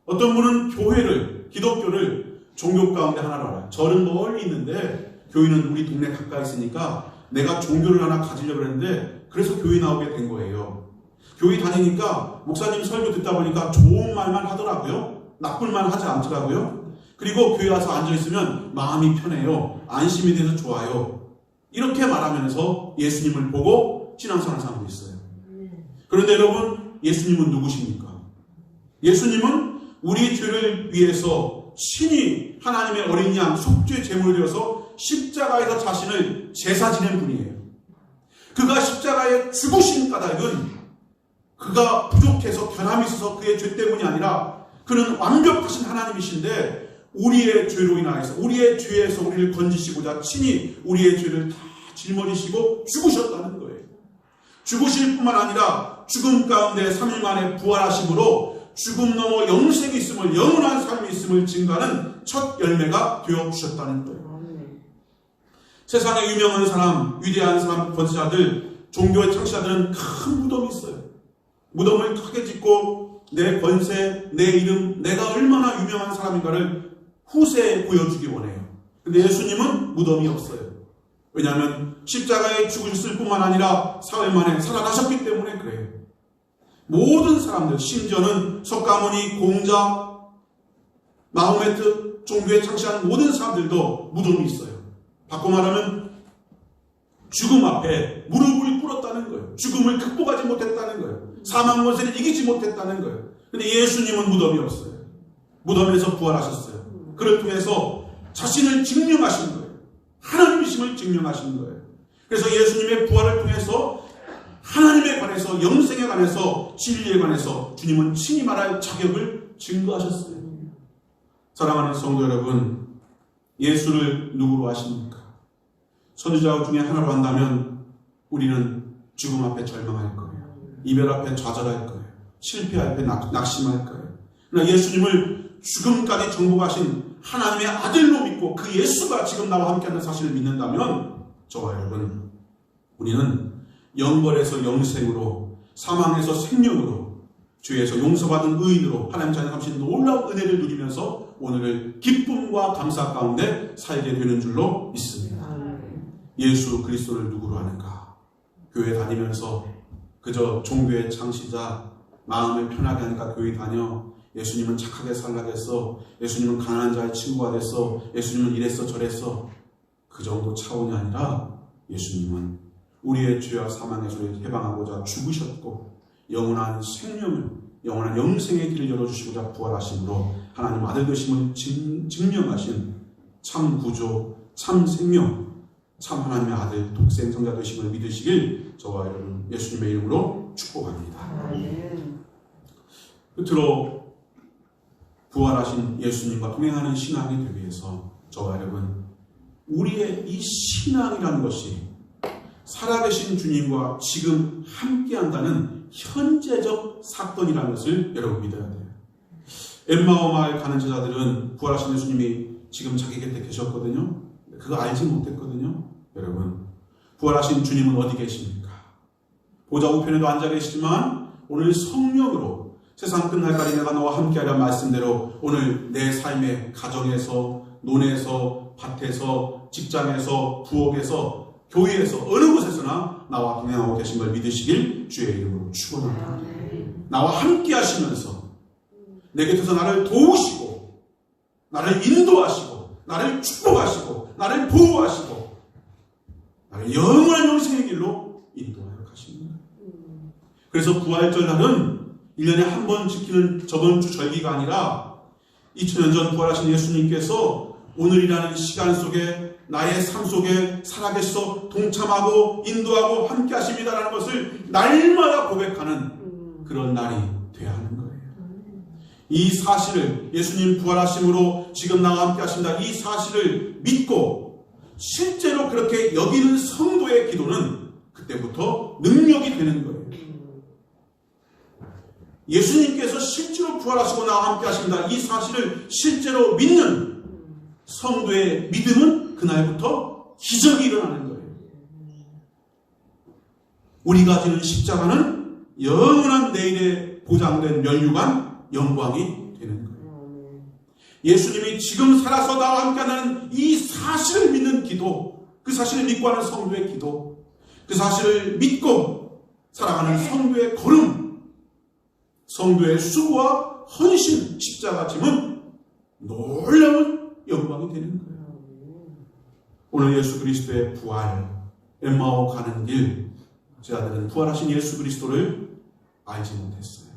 어떤 분은 교회를, 기독교를 종교 가운데 하나로 알아요. 저는 멀리 있는데 교회는 우리 동네 가까이 있으니까 내가 종교를 하나 가지려고 했는데, 그래서 교회 나오게 된 거예요. 교회 다니니까 목사님 설교 듣다 보니까 좋은 말만 하더라고요. 나쁜 말 하지 않더라고요. 그리고 교회 와서 앉아있으면 마음이 편해요. 안심이 돼서 좋아요. 이렇게 말하면서 예수님을 보고 신앙생활하는 사람도 있어요. 그런데 여러분, 예수님은 누구십니까? 예수님은 우리 죄를 위해서 친히 하나님의 어린 양 속죄 제물을 되어서 십자가에서 자신을 제사 지낸 분이에요. 그가 십자가에 죽으신 까닭은 그가 부족해서 변함이 있어서 그의 죄 때문이 아니라 그는 완벽하신 하나님이신데 우리의 죄로 인하여서, 우리의 죄에서 우리를 건지시고자 친히 우리의 죄를 다 짊어지시고 죽으셨다는 거예요. 죽으실 뿐만 아니라 죽음 가운데 3일 만에 부활하심으로 죽음 넘어 영생이 있음을, 영원한 삶이 있음을 증거하는 첫 열매가 되어주셨다는 거예요. 세상에 유명한 사람, 위대한 사람, 권세자들, 종교의 창시자들은 큰 무덤이 있어요. 무덤을 크게 짓고 내 권세, 내 이름, 내가 얼마나 유명한 사람인가를 후세에 보여주기 원해요. 근데 예수님은 무덤이 없어요. 왜냐하면 십자가에 죽으셨을 뿐만 아니라 4일 만에 살아나셨기 때문에 그래요. 모든 사람들, 심지어는 석가모니, 공자, 마호메트, 종교에 창시한 모든 사람들도 무덤이 있어요. 바꿔 말하면 죽음 앞에 무릎을 꿇었다는 거예요. 죽음을 극복하지 못했다는 거예요. 사망 권세를 이기지 못했다는 거예요. 근데 예수님은 무덤이 없어요. 무덤에서 부활하셨어요. 그를 통해서 자신을 증명하신 거예요. 하나님이심을 증명하신 거예요. 그래서 예수님의 부활을 통해서 하나님에 관해서, 영생에 관해서, 진리에 관해서 주님은 친히 말할 자격을 증거하셨어요. 사랑하는 성도 여러분, 예수를 누구로 아십니까? 선지자 중에 하나로 한다면 우리는 죽음 앞에 절망할 거예요. 이별 앞에 좌절할 거예요. 실패 앞에 낙심할 거예요. 그러나 예수님을 죽음까지 정복하신 하나님의 아들로 믿고 그 예수가 지금 나와 함께하는 사실을 믿는다면 저와 여러분, 우리는 영벌에서 영생으로, 사망에서 생명으로, 죄에서 용서받은 의인으로 하나님 자녀 삼신 놀라운 은혜를 누리면서 오늘을 기쁨과 감사 가운데 살게 되는 줄로 믿습니다. 예수 그리스도를 누구로 아는가? 교회 다니면서 그저 종교의 창시자, 마음을 편하게 하니까 교회 다녀. 예수님은 착하게 살라겠어. 예수님은 가난한 자의 친구가 됐어. 예수님은 이랬어 저랬어. 그 정도 차원이 아니라 예수님은 우리의 죄와 사망에서 해방하고자 죽으셨고 영원한 생명을, 영원한 영생의 길을 열어주시고자 부활하심으로 하나님 아들 되심을 증명하신 참 구조, 참 생명, 참 하나님의 아들 독생 성자 되심을 믿으시길 저와 여러분 예수님의 이름으로 축복합니다. 끝으로 부활하신 예수님과 동행하는 신앙이 되기 위해서 저와 여러분 우리의 이 신앙이라는 것이 살아계신 주님과 지금 함께한다는 현재적 사건이라는 것을 여러분 믿어야 돼요. 엠마오 마을 가는 제자들은 부활하신 예수님이 지금 자기 곁에 계셨거든요. 그거 알지 못했거든요. 여러분 부활하신 주님은 어디 계십니까? 보좌 우편에도 앉아 계시지만 오늘 성령으로 세상 끝날까지 내가 너와 함께하라 말씀대로 오늘 내 삶의 가정에서, 논에서, 밭에서, 직장에서, 부엌에서, 교회에서 어느 곳에서나 나와 동행하고 계신 걸 믿으시길 주의 이름으로 축원합니다. 나와 함께 하시면서 내 곁에서 나를 도우시고 나를 인도하시고 나를 축복하시고 나를 보호하시고 나를 영원한 영생의 길로 인도하여 가십니다. 그래서 부활절 날은 1년에 한 번 지키는 저번 주 절기가 아니라 2000년 전 부활하신 예수님께서 오늘이라는 시간 속에 나의 삶 속에 살아계셔서 동참하고 인도하고 함께 하십니다라는 것을 날마다 고백하는 그런 날이 되어야 하는 거예요. 이 사실을 예수님 부활하심으로 지금 나와 함께 하십니다. 이 사실을 믿고 실제로 그렇게 여기는 성도의 기도는 그때부터 능력이 되는 거예요. 예수님께서 실제로 부활하시고 나와 함께 하십니다. 이 사실을 실제로 믿는 성도의 믿음은 그날부터 기적이 일어나는 거예요. 우리가 지는 십자가는 영원한 내일에 보장된 면류관 영광이 되는 거예요. 예수님이 지금 살아서 나와 함께 하는 이 사실을 믿는 기도, 그 사실을 믿고 하는 성도의 기도, 그 사실을 믿고 살아가는 성도의 걸음, 성도의 수고와 헌신, 십자가 짐은 놀라운 영광이 되는 거예요. 오늘 예수 그리스도의 부활, 엠마오 가는 길, 제자들은 부활하신 예수 그리스도를 알지 못했어요.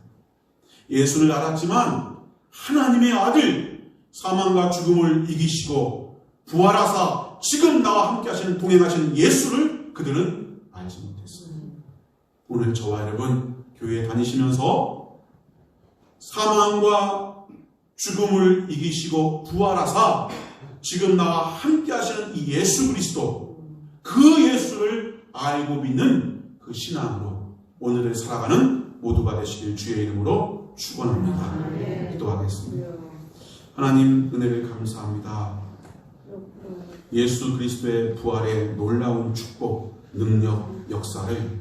예수를 알았지만 하나님의 아들, 사망과 죽음을 이기시고 부활하사 지금 나와 함께 하시는 동행하시는 예수를 그들은 알지 못했어요. 오늘 저와 여러분 교회에 다니시면서 사망과 죽음을 이기시고 부활하사 지금 나와 함께 하시는 이 예수 그리스도, 그 예수를 알고 믿는 그 신앙으로 오늘을 살아가는 모두가 되시길 주의 이름으로 축원합니다. 기도하겠습니다. 하나님 은혜를 감사합니다. 예수 그리스도의 부활의 놀라운 축복, 능력, 역사를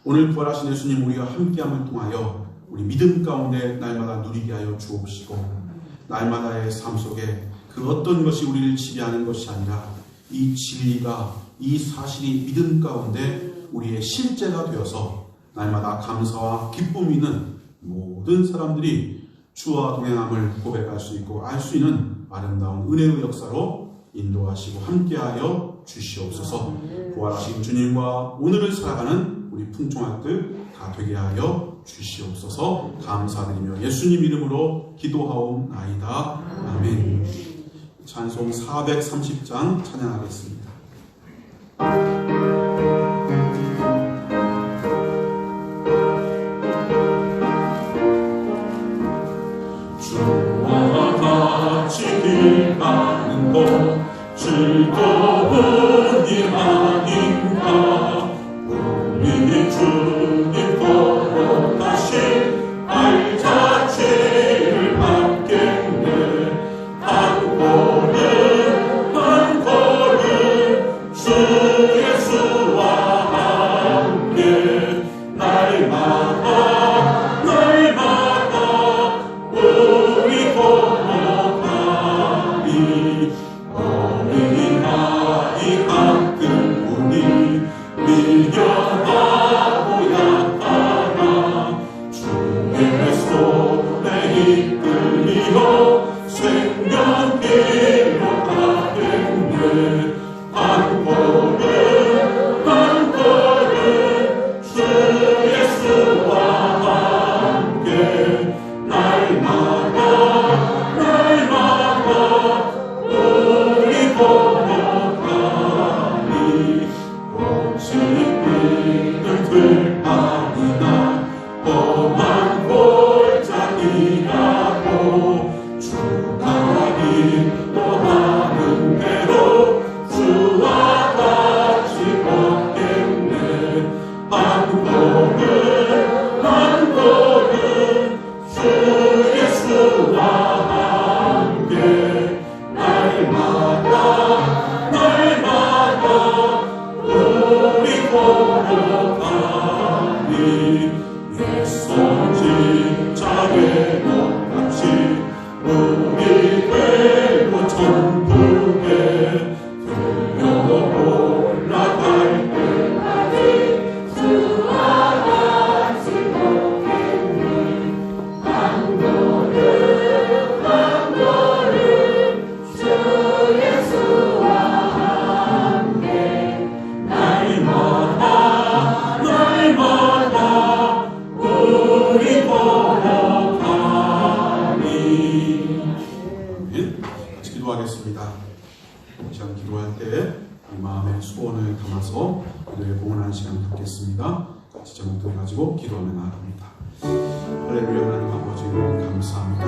오늘 부활하신 예수님 우리가 함께함을 통하여 우리 믿음 가운데 날마다 누리게 하여 주옵시고 날마다의 삶 속에 그 어떤 것이 우리를 지배하는 것이 아니라 이 진리가, 이 사실이 믿음 가운데 우리의 실제가 되어서 날마다 감사와 기쁨이 있는 모든 사람들이 주와 동행함을 고백할 수 있고 알 수 있는 아름다운 은혜의 역사로 인도하시고 함께하여 주시옵소서. 부활하신 주님과 오늘을 살아가는 우리 풍종학들 다 되게 하여 주시옵소서. 감사드리며 예수님 이름으로 기도하옵나이다. 아멘. 찬송 430장 찬양하겠습니다. 주와 같이 길 가는 것 즐거운 일 아닌가. 우리 주님 걸어가신 알자 죄를 받겠네. 한 걸음 한 걸음 주 예수와 함께 날마다 날마다 우리 걸어가리. 어린아이 가끔 기도하겠습니다. 이 시간 기도할 때 마음의 수고원을 담아서 기도에 봉헌하는 시간 갖겠습니다. 같이 제목들 가지고 기도하며 나아갑니다. 할렐루야. 하나님 아버지 감사합니다.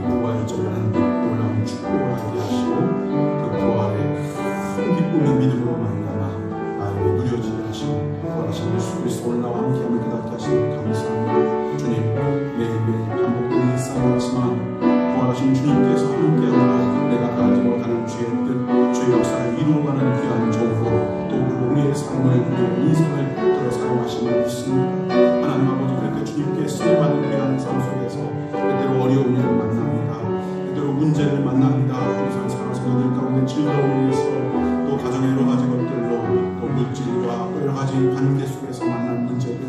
부활절에는 놀라운 축복을 하게 하시고 그 부활의 큰 기쁨의 믿음으로 만나나 나에게 누려지게 하시고 부활하신 예수 그리스도 오늘 나와 함께함을 깨닫게 하시니 감사합니다. 주님, 매일매일 반복되는 일상 같지만 부활하신 주님께서 함께하다가 내가 가지 못하는 죄의 뜻, 죄의 역사를 이루어가는 귀한 종으로 또 우리의 삶을, 우리의 인생을 들어 사용하심을 믿습니다. 하나님 아버지, 그렇게 주님께 쓰임받는 귀한 삶 속에서 때때로 어려운 일을 만납니다. 때때로 문제를 만납니다. 우리 사랑성도들 가운데 즐거움을 위해서 또 가정의 여러 가지 것들로 또 물질과 또 여러 가지 관계 속에서 만난 문제들,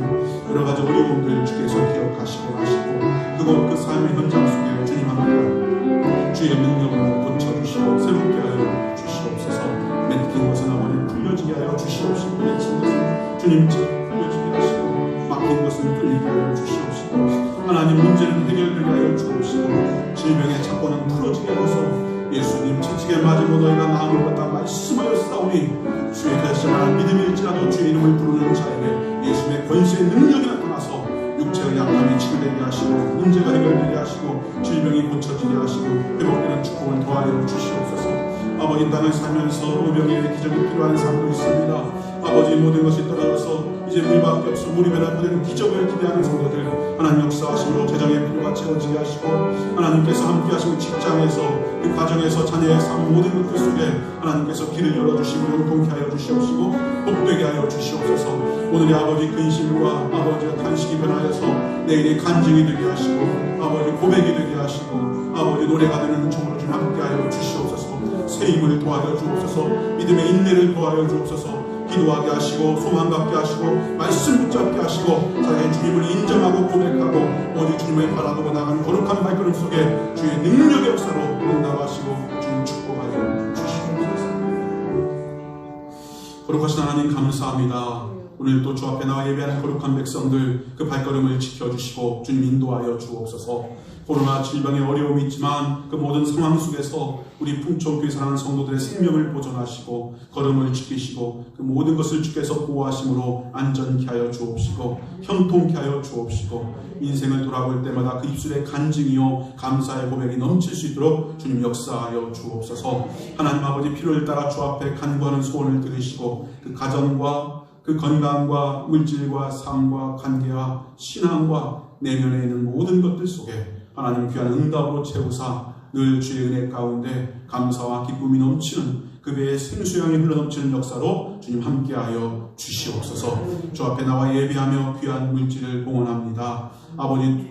여러 가지 어려움들 주께서 기억하시고 하시고 그 삶의 현장 속에 주님 앞에 주의 능력으로 고쳐주시고 새롭게 하여 주시옵소서. 맺힌 것은 아버지 풀려지게 하여 주시옵시고 맺힌 것은 주님 풀려지게 하시고 막힌 것은 풀리게 하여 주시옵시고 하나님 문제는 해결되게 하여 주옵시고 질병의 착고는 풀어지게 하소서. 예수님 채찍에 맞으고 너희가 나음을 받다 말씀하였사오니 주의 결심하는 믿음일지라도 주의 이름을 부르는 자에게 예수님의 권세의 능력이 나타나서 육체의 약함이 치료되게 하시고 문제가 해결되게 하시고 질병이 고쳐지게 하시고 회복되는 축복을 더하여 주시옵소서. 아버지, 땅을 살면서 의병의 기적이 필요한 삶도 있습니다. 아버지, 모든 것이 떨어져서 이제 물밖에 없어 물이 배달되는 기적을 기대하는 성도들 하나님 역사하심으로 재정의 필요가 채워지게 하시고 하나님께서 함께 하시고 직장에서 그 가정에서 자녀의 삶 모든 것들 속에 하나님께서 길을 열어주시고 용통케 하여 주시옵시고 복되게 하여 주시옵소서. 오늘의 아버지 근심과 아버지의 탄식이 변하여서 내일의 간증이 되게 하시고 아버지 고백이 되게 하시고 아버지 노래가 되는 종으로 좀 함께 하여 주시옵소서. 새 힘을 도와줘 주옵소서. 믿음의 인내를 도와줘 주옵소서. 기도하게 하시고 소망 갖게 하시고 말씀 붙잡게 하시고 자기의 주님을 인정하고 고백하고 오직 주님을 바라보고 나가는 거룩한 발걸음 속에 주의 능력의 역사로 응답하시고 주님 축복하여 주시옵소서. 거룩하신 하나님 감사합니다. 오늘 또 주 앞에 나와 예배하는 거룩한 백성들 그 발걸음을 지켜주시고 주님 인도하여 주옵소서. 코로나 질병의 어려움이 있지만 그 모든 상황 속에서 우리 풍촌교회 사랑하는 성도들의 생명을 보존하시고 걸음을 지키시고 그 모든 것을 주께서 보호하심으로 안전케 하여 주옵시고 형통케 하여 주옵시고 인생을 돌아볼 때마다 그 입술의 간증이요 감사의 고백이 넘칠 수 있도록 주님 역사하여 주옵소서. 하나님 아버지, 필요를 따라 주 앞에 간구하는 소원을 들으시고 그 가정과 그 건강과 물질과 삶과 관계와 신앙과 내면에 있는 모든 것들 속에 하나님 귀한 응답으로 채우사 늘 주의 은혜 가운데 감사와 기쁨이 넘치는 그 배의 생수양이 흘러넘치는 역사로 주님 함께하여 주시옵소서. 주 앞에 나와 예배하며 귀한 물질을 봉헌합니다. 아버지,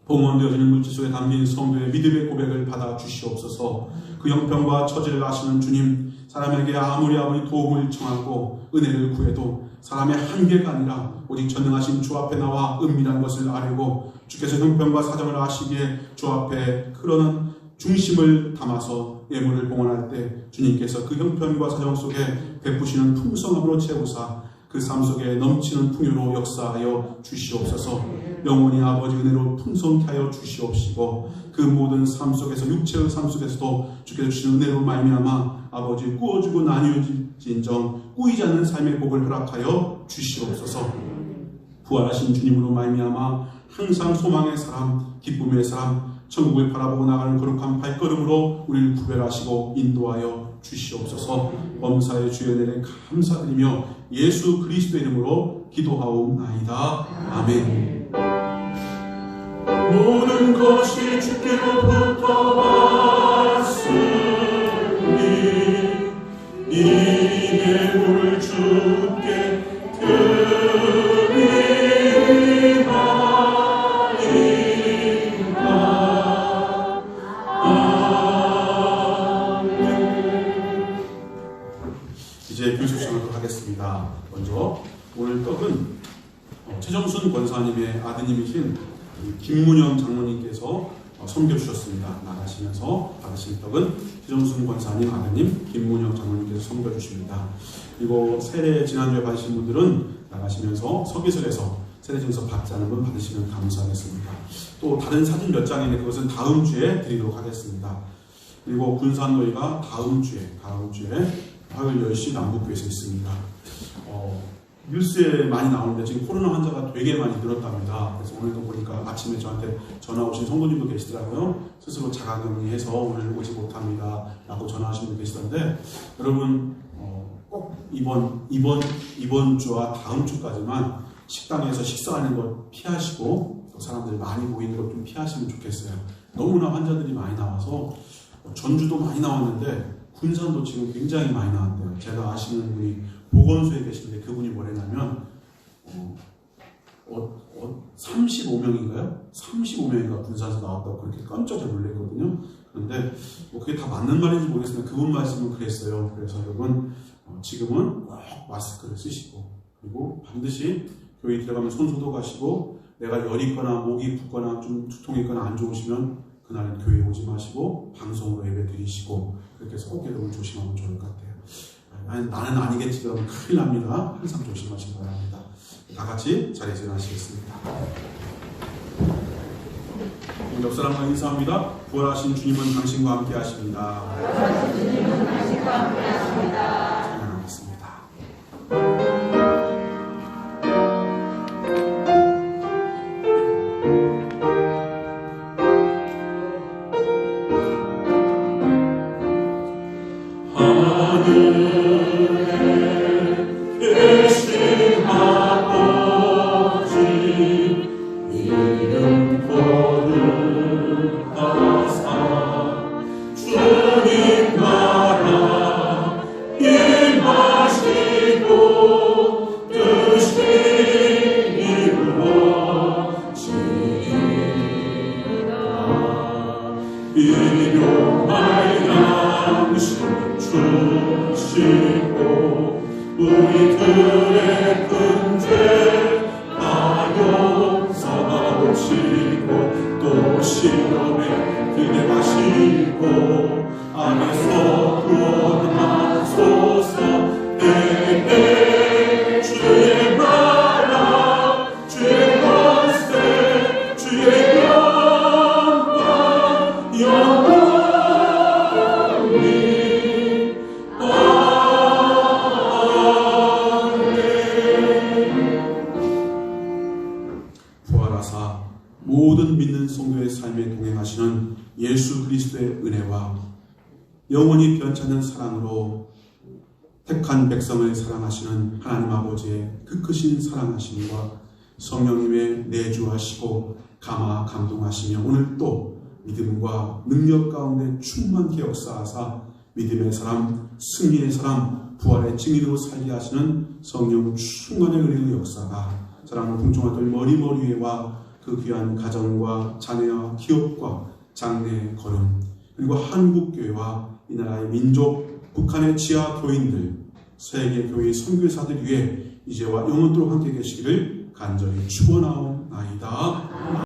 봉헌되어지는 물질 속에 담긴 성도의 믿음의 고백을 받아 주시옵소서. 그 형편과 처지를 아시는 주님, 사람에게 아무리 도움을 청하고 은혜를 구해도 사람의 한계가 아니라 오직 전능하신 주 앞에 나와 은밀한 것을 아뢰고 주께서 형편과 사정을 아시기에 주 앞에 흐르는 중심을 담아서 예물을 봉헌할 때 주님께서 그 형편과 사정 속에 베푸시는 풍성함으로 채우사 그 삶 속에 넘치는 풍요로 역사하여 주시옵소서. 영원히 아버지 은혜로 풍성케 하여 주시옵시고 그 모든 삶 속에서 육체의 삶 속에서도 주께서 주신 은혜로 말미암아 아버지 꾸어주고 나뉘어진정 꾸이지 않는 삶의 복을 허락하여 주시옵소서. 부활하신 주님으로 말미암아 항상 소망의 사람, 기쁨의 사람, 천국을 바라보고 나가는 거룩한 발걸음으로 우리를 구별하시고 인도하여 주시옵소서. 범사의 주의 은혜를 감사드리며 예수 그리스도의 이름으로 기도하옵나이다. 아멘. 모든 것이 주께로부터 왔으니 이 예물을 주께 이제 교수식을 하겠습니다. 먼저 오늘 떡은 최정순 권사님의 아드님이신 김문영 장로님께서 섬겨주셨습니다. 나가시면서 받으신 떡은 최정순 권사님 아드님 김문영 장로님께서 섬겨주십니다. 그리고 세례 지난주에 받으신 분들은 나가시면서 서기설에서 세례증서 받지 않은 분 받으시면 감사하겠습니다. 또 다른 사진 몇 장인데 그것은 다음 주에 드리도록 하겠습니다. 그리고 군산노예가 다음 주에 화요일 10시 남북교회에서 있습니다. 뉴스에 많이 나오는데 지금 코로나 환자가 되게 많이 늘었답니다. 그래서 오늘도 보니까 아침에 저한테 전화 오신 성도님도 계시더라고요. 스스로 자가격리해서 오늘 오지 못합니다 라고 전화하신 분 계시던데, 여러분 꼭 이번 주와 다음 주까지만 식당에서 식사하는 것 피하시고 또 사람들 많이 모이는 것 좀 피하시면 좋겠어요. 너무나 환자들이 많이 나와서 전주도 많이 나왔는데 군산도 지금 굉장히 많이 나왔대요. 제가 아시는 분이 보건소에 계신데 그분이 뭐랬냐면 35명인가요? 35명인가 군산에서 나왔다고 그렇게 깜짝 놀랐거든요. 그런데 그게 다 맞는 말인지 모르겠으나 그분 말씀은 그랬어요. 그래서 여러분 지금은 꼭 마스크를 쓰시고, 그리고 반드시 교회 들어가면 손 소독하시고, 내가 열이 있거나 목이 붓거나 좀 두통이 있거나 안 좋으시면 그날은 교회 오지 마시고 방송으로 예배 드리시고, 그렇게 해서 꼭 여러분 조심하면 좋을 것 같아요. 나는 아니겠지 그러면 큰일 납니다. 항상 조심하시기 바랍니다. 다 같이 자리에서 일어나시겠습니다. 옆 사람과 인사합니다. 부활하신 주님은 당신과 함께 하십니다. 찬양하겠습니다. 우리들의 큰 죄 다 용서하시고 또 시험에 들어가시고 안에서 구원하소서. 내게 주의 나라 주의 권세 주의 영광 영원히 모든 믿는 성도의 삶에 동행하시는 예수 그리스도의 은혜와 영원히 변찮는 사랑으로 택한 백성을 사랑하시는 하나님 아버지의 그 크신 사랑하심과 성령님의 내주하시고 감동하시며 오늘 또 믿음과 능력 가운데 충만케 역사하사 믿음의 사람, 승리의 사람, 부활의 증인으로 살게 하시는 성령 충만의 은혜의 역사가 사랑하는 궁중아들 머리머리에와 그 귀한 가정과 자녀와 기업과 장래 걸음, 그리고 한국교회와 이 나라의 민족, 북한의 지하 교인들, 세계 교회 선교사들 위해 이제와 영원토록 함께 계시기를 간절히 축원하옵나이다.